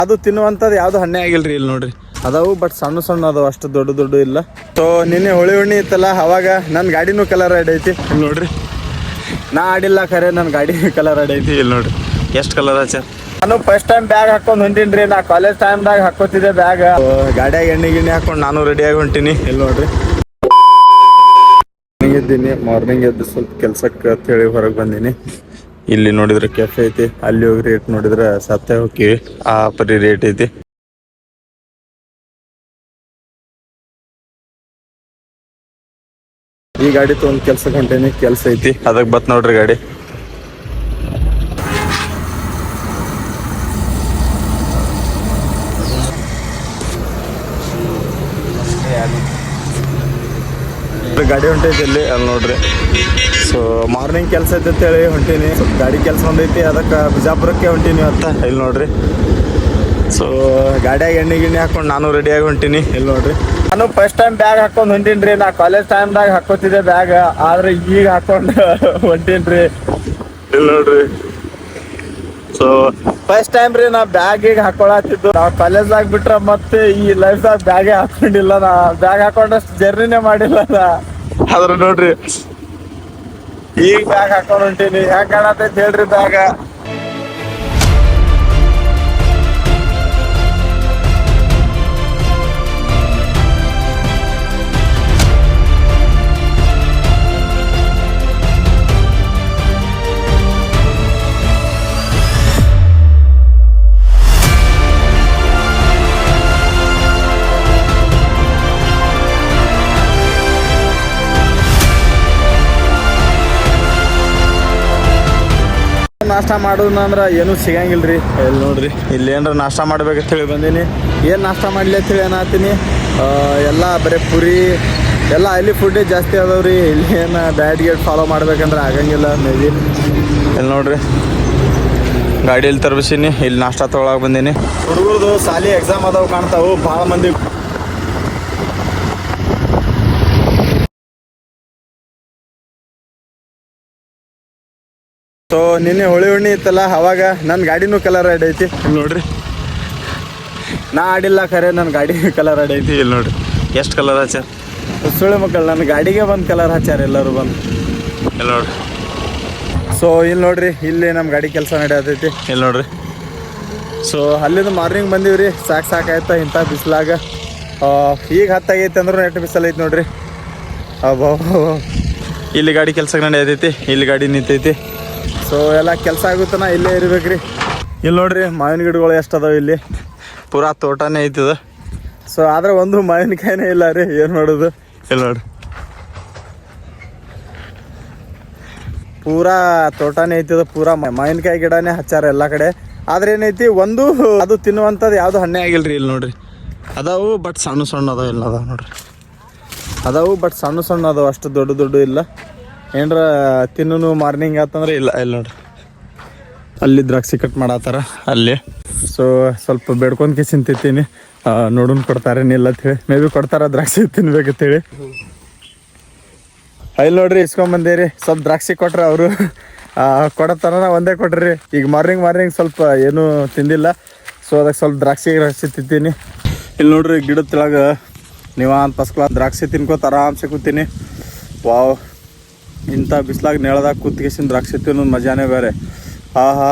ಅದು ತಿನ್ನುವಂಥದ್ದು ಯಾವುದು ಹಣ್ಣೆ ಆಗಿಲ್ರಿ. ಇಲ್ಲಿ ನೋಡ್ರಿ ಅದಾವು, ಬಟ್ ಸಣ್ಣ ಸಣ್ಣ ಅದಾವ, ಅಷ್ಟು ದೊಡ್ಡ ಇಲ್ಲ. ಸೊ ನಿನ್ನೆ ಹೋಳಿ ಹುಣ್ಣಿ ಇತ್ತಲ್ಲ, ಅವಾಗ ನನ್ನ ಗಾಡಿನೂ ಕಲರ್ ರೆಡ್ ಐತಿ. ಇಲ್ಲಿ ನೋಡ್ರಿ, ನಾ ಆಡಿಲ್ಲ ಖರೆ, ನನ್ನ ಗಾಡಿ ಕಲರ್ ರೆಡ್ ಐತಿ. ಇಲ್ಲಿ ನೋಡ್ರಿ ಎಷ್ಟು ಕಲರ್ ಹಚ್ಚ. ನಾನು ಫಸ್ಟ್ ಟೈಮ್ ಬ್ಯಾಗ್ ಹಾಕೊಂಡು ಹೊಂಟೀನಿ. ನಾ ಕಾಲೇಜ್ ಟೈಮ್ದಾಗ ಹಾಕೋತಿದ್ದೆ ಬ್ಯಾಗ್. ಗಾಡಿಯಾಗ ಎಣ್ಣೆ ಗಿಣ್ಣೆ ಹಾಕೊಂಡು ನಾನು ರೆಡಿಯಾಗಿ ಹೊಂಟೀನಿ. ಇಲ್ಲಿ ನೋಡ್ರಿ ಇದ್ದೀನಿ, ಮಾರ್ನಿಂಗ್ ಎದ್ದು ಸ್ವಲ್ಪ ಕೆಲ್ಸಕ್ಕೆ ಅಂತ ಹೇಳಿ ಹೊರಗೆ ಬಂದೀನಿ. ಇಲ್ಲಿ ನೋಡಿದ್ರೆ ಕೆಫೆ ಐತಿ, ಅಲ್ಲಿ ಹೋಗಿ ರೇಟ್ ನೋಡಿದ್ರೆ ಸತ್ತ ಹೋಗಿವಿ, ಆ ಪರಿ ರೇಟ್ ಐತಿ. ಈ ಗಾಡಿ ತೊಗೊಂಡು ಕೆಲ್ಸಕ್ಕೆ ಹೊಂಟೇನಿ, ಕೆಲ್ಸ ಐತಿ, ಅದಕ್ಕೆ ಬತ್ ನೋಡ್ರಿ ಗಾಡಿ. ಗಾಡಿ ಹೊಂಟೈತಿ ಇಲ್ಲಿ, ಅಲ್ಲಿ ನೋಡ್ರಿ. ಸೊ ಮಾರ್ನಿಂಗ್ ಕೆಲಸ ಐತೆ ಅಂತೇಳಿ ಹೊಂಟೀನಿ. ಸ್ವಲ್ಪ ಗಾಡಿ ಕೆಲಸ ಒಂದೈತಿ, ಅದಕ್ಕೆ ಬಿಜಾಪುರಕ್ಕೆ ಹೊಂಟೀನಿ ಅಂತ. ಇಲ್ಲಿ ನೋಡ್ರಿ, ಸೊ ಗಾಡಿಯಾಗ ಎಣ್ಣೆ ಗಿಣ್ಣೆ ಹಾಕೊಂಡು ನಾನು ರೆಡಿಯಾಗಿ ಹೊಂಟೀನಿ. ಇಲ್ಲಿ ನೋಡ್ರಿ, ನಾನು ಫಸ್ಟ್ ಟೈಮ್ ಬ್ಯಾಗ್ ಹಾಕೊಂಡು ಹೊಂಟೀನಿ. ನಾ ಕಾಲೇಜ್ ಟೈಮ್ದಾಗ ಹಾಕೋತಿದ್ದೆ ಬ್ಯಾಗ್, ಆದ್ರೆ ಈಗ ಹಾಕೊಂಡು ಹೊಂಟೀನಿ. ಇಲ್ಲಿ ನೋಡ್ರಿ, ಸೊ ಫಸ್ಟ್ ಟೈಮ್ ರೀ ನಾ ಬ್ಯಾಗಿಗೆ ಹಾಕೊಳತ್ತಿದ್ದು. ನಾವು ಕಾಲೇಜ್ದಾಗ ಬಿಟ್ರೆ ಮತ್ತೆ ಈ ಲೈಫ್ದಾಗ ಬ್ಯಾಗೇ ಹಾಕೊಂಡಿಲ್ಲ. ನಾ ಬ್ಯಾಗ್ ಹಾಕೊಂಡಷ್ಟು ಜರ್ನಿನೇ ಮಾಡಿಲ್ಲ ನಾ. ಆದ್ರೆ ನೋಡ್ರಿ ಈಗ ಬ್ಯಾಗ್ ಹಾಕೊಂಡು ಹೊಂಟೀನಿ. ಹೆಂಗ್ ಕಾಣತೈತಿ ಹೇಳ್ರಿ ಬ್ಯಾಗ. ನಾಷ್ಟ ಮಾಡೋದು ಅಂದ್ರೆ ಏನೂ ಸಿಗಂಗಿಲ್ರಿ. ಇಲ್ಲಿ ನೋಡ್ರಿ, ಇಲ್ಲಿ ಏನಾರ ನಾಷ್ಟ ಮಾಡ್ಬೇಕಂತ ಹೇಳಿ ಬಂದೀನಿ. ಏನು ನಾಷ್ಟ ಮಾಡಲಿ ಅಂತ ಹೇಳಿ ಏನಾಗ್ತೀನಿ, ಎಲ್ಲ ಬರೀ ಪುರಿ ಎಲ್ಲ ಅಲ್ಲಿ ಫುಡ್ಡೇ ಜಾಸ್ತಿ ಅದಾವ್ರಿ. ಇಲ್ಲಿ ಏನು ಡಯಟ್ ಗೇಟ್ ಫಾಲೋ ಮಾಡ್ಬೇಕಂದ್ರೆ ಆಗಂಗಿಲ್ಲ ಮೇ ಬಿ. ಇಲ್ಲಿ ನೋಡ್ರಿ ಗಾಡಿಯಲ್ಲಿ ತರ್ಬಿಸೀನಿ, ಇಲ್ಲಿ ನಾಷ್ಟ ತೊಗೊಳಕ್ಕೆ ಬಂದೀನಿ. ಹುಡುಗರದು ಸಾಲಿ ಎಕ್ಸಾಮ್ ಅದಾವು ಕಾಣ್ತಾವು ಭಾಳ ಮಂದಿ. ಸೊ ನಿನ್ನೆ ಹೋಳಿ ಹುಣ್ಣಿ ಇತ್ತಲ್ಲ, ಅವಾಗ ನನ್ನ ಗಾಡಿನೂ ಕಲರ್ ರೆಡ್ ಐತಿ. ಇಲ್ಲಿ ನೋಡ್ರಿ, ನಾ ಆಡಿಲ್ಲ ಖರೆ, ನನ್ನ ಗಾಡಿ ಕಲರ್ ರೆಡ್ ಐತಿ. ಇಲ್ಲಿ ನೋಡ್ರಿ ಎಷ್ಟು ಕಲರ್ ಹಚ್ಚಾರ. ಸುಳ್ಳು ಮಕ್ಕಳು, ನನ್ನ ಗಾಡಿಗೆ ಬಂದು ಕಲರ್ ಹಚ್ಚಾರ ಎಲ್ಲರೂ ಬಂದು. ಇಲ್ಲಿ ನೋಡ್ರಿ, ಸೊ ಇಲ್ಲಿ ನೋಡ್ರಿ, ಇಲ್ಲಿ ನಮ್ಮ ಗಾಡಿ ಕೆಲಸ ನಡೆಯತೈತಿ. ಇಲ್ಲಿ ನೋಡ್ರಿ, ಸೊ ಅಲ್ಲಿಂದ ಮಾರ್ನಿಂಗ್ ಬಂದೀವ್ರಿ. ಸಾಕಾಯ್ತಾ ಇಂಥ ಬಿಸಿಲಾಗ. ಈಗ ಹತ್ತಾಗೈತಿ ಅಂದ್ರೂ ನೆಟ್ಟು ಬಿಸಿಲೈತಿ ನೋಡ್ರಿ. ಇಲ್ಲಿ ಗಾಡಿ ಕೆಲ್ಸಕ್ಕೆ ನಡೆಯತೈತಿ, ಇಲ್ಲಿ ಗಾಡಿ ನಿಂತೈತಿ. ಸೊ ಎಲ್ಲ ಕೆಲಸ ಆಗುತ್ತಾನ ಇಲ್ಲೇ ಇರ್ಬೇಕ್ರಿ. ಇಲ್ಲಿ ನೋಡ್ರಿ ಮಾವಿನ ಗಿಡಗಳು ಎಷ್ಟು ಅದಾವ ಇಲ್ಲಿ, ಪೂರಾ ತೋಟನೇ ಐತದ. ಸೊ ಆದ್ರೆ ಒಂದು ಮಾವಿನಕಾಯಿನೇ ಇಲ್ಲ ರೀ, ಏನು ಮಾಡೋದು. ಇಲ್ಲಿ ನೋಡ್ರಿ ಪೂರಾ ತೋಟನೇ ಐತದ, ಪೂರಾ ಮಾವಿನಕಾಯಿ ಗಿಡನೇ ಹಚ್ಚಾರ ಎಲ್ಲ ಕಡೆ. ಆದ್ರೆ ಏನೈತಿ, ಒಂದು ಅದು ತಿನ್ನುವಂಥದ್ದು ಯಾವುದು ಹಣ್ಣೆ ಆಗಿಲ್ರಿ. ಇಲ್ಲಿ ನೋಡ್ರಿ ಅದಾವು, ಬಟ್ ಸಣ್ಣ ಅದಾವ. ಇಲ್ಲ ಅದಾವ ನೋಡ್ರಿ, ಅದಾವು ಬಟ್ ಸಣ್ಣ ಅದಾವ, ಅಷ್ಟು ದೊಡ್ಡ ಇಲ್ಲ. ಏನರ ತಿನ್ನು ಮಾರ್ನಿಂಗ್ ಆತಂದ್ರೆ ಇಲ್ಲ. ಇಲ್ಲಿ ನೋಡ್ರಿ ಅಲ್ಲಿ ದ್ರಾಕ್ಷಿ ಕಟ್ ಮಾಡತ್ತಾರ ಅಲ್ಲಿ. ಸೊ ಸ್ವಲ್ಪ ಬೇಡ್ಕೊಂಡ್ ಕಿಸಿನ್ ತಿಂತೀನಿ, ನೋಡೋನ್ ಕೊಡ್ತಾರೇನಿಲ್ಲ ಅಂತ ಹೇಳಿ. ಮೇ ಬಿ ಕೊಡ್ತಾರ, ದ್ರಾಕ್ಷಿ ತಿನ್ಬೇಕಂತೇಳಿ. ಇಲ್ಲಿ ನೋಡ್ರಿ ಇಸ್ಕೊಂಬಂದೇರಿ. ಸ್ವಲ್ಪ ದ್ರಾಕ್ಷಿ ಕೊಟ್ರೆ ಅವರು ಕೊಡತ್ತಾರ, ಒಂದೇ ಕೊಟ್ರಿ. ಈಗ ಮಾರ್ನಿಂಗ್ ಸ್ವಲ್ಪ ಏನೂ ತಿಂದಿಲ್ಲ. ಸೊ ಅದಕ್ಕೆ ಸ್ವಲ್ಪ ದ್ರಾಕ್ಷಿ ತಿಂತೀನಿ. ಇಲ್ಲಿ ನೋಡ್ರಿ ಗಿಡದ ತೆಳಗ ನೀವು ಫಸ್ಟ್ ಕ್ಲಾಸ್ ದ್ರಾಕ್ಷಿ ತಿನ್ಕೋತ ಆರಾಮ್ಸೆ ಕೂತೀನಿ. ವಾವ್, ಇಂಥ ಬಿಸ್ಲಾಗ ನೆಳದಾಗ ಕೂತ್ಕೇಸಿನ ದ್ರಾಕ್ಷಿ ತಿನ್ನೋದು ಮಜಾನೇ ಬೇರೆ. ಆಹಾ,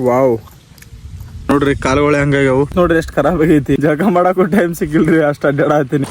ವಾವ್. ನೋಡ್ರಿ ಕಾಲುಗಳು ಹೆಂಗಾಗ್ಯಾವು ನೋಡ್ರಿ, ಎಷ್ಟು ಖರಾಬ್ ಆಗೈತಿ. ಜಳಕ ಮಾಡಕ್ಕೂ ಟೈಮ್ ಸಿಕ್ಕಿಲ್ರಿ, ಅಷ್ಟು ಅಡ್ಡಾಡತ್ತೀನಿ.